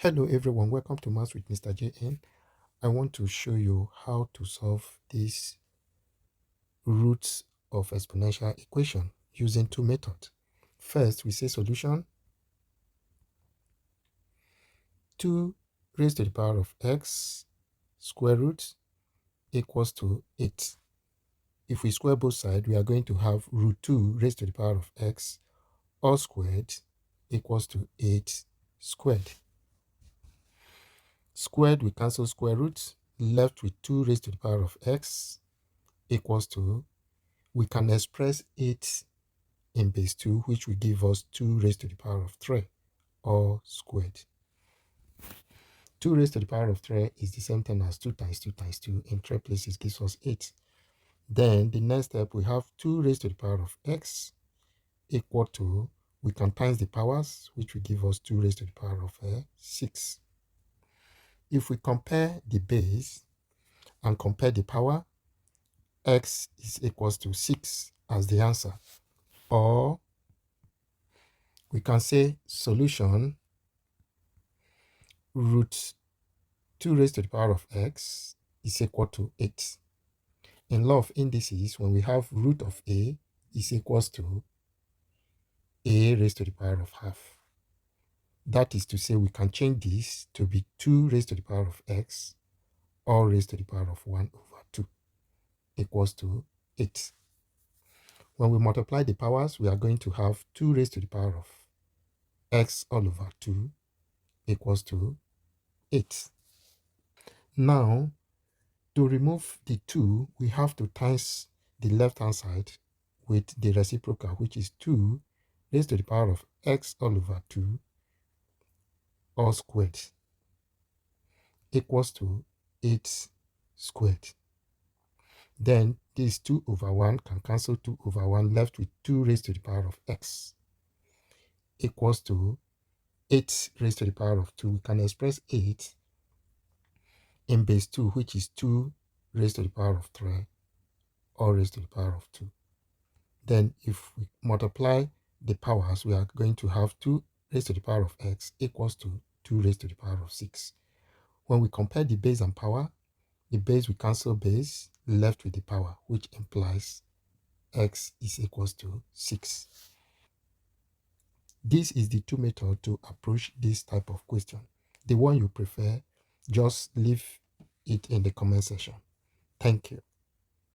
Hello everyone, welcome to Maths with Mr. JN. I want to show you how to solve these roots of exponential equation using two methods. First, we say solution 2 raised to the power of x square root equals to 8. If we square both sides, we are going to have root 2 raised to the power of x all squared equals to 8 squared. Squared, we cancel square roots, left with 2 raised to the power of x equals to, we can express 8 in base 2, which will give us 2 raised to the power of 3, all squared. 2 raised to the power of 3 is the same thing as 2 times 2 times 2. In 3 places gives us 8. Then the next step, we have 2 raised to the power of x equal to, we can times the powers, which will give us 2 raised to the power of 6. If we compare the base and compare the power, x is equals to 6 as the answer. Or we can say solution root 2 raised to the power of x is equal to 8. In law of indices, when we have root of a is equals to a raised to the power of half. That is to say, we can change this to be 2 raised to the power of x, all raised to the power of 1 over 2, equals to 8. When we multiply the powers, we are going to have 2 raised to the power of x all over 2 equals to 8. Now, to remove the 2, we have to times the left-hand side with the reciprocal, which is 2 raised to the power of x all over 2 all squared equals to 8 squared. Then this 2 over 1 can cancel 2 over 1, left with 2 raised to the power of x equals to 8 raised to the power of 2. We can express 8 in base 2, which is 2 raised to the power of 3, all raised to the power of 2. Then if we multiply the powers, we are going to have 2 raised to the power of x equals to 2 raised to the power of 6. When we compare the base and power, the base we cancel base, left with the power, which implies x is equals to 6. This is the two method to approach this type of question. The one you prefer, just leave it in the comment section. Thank you.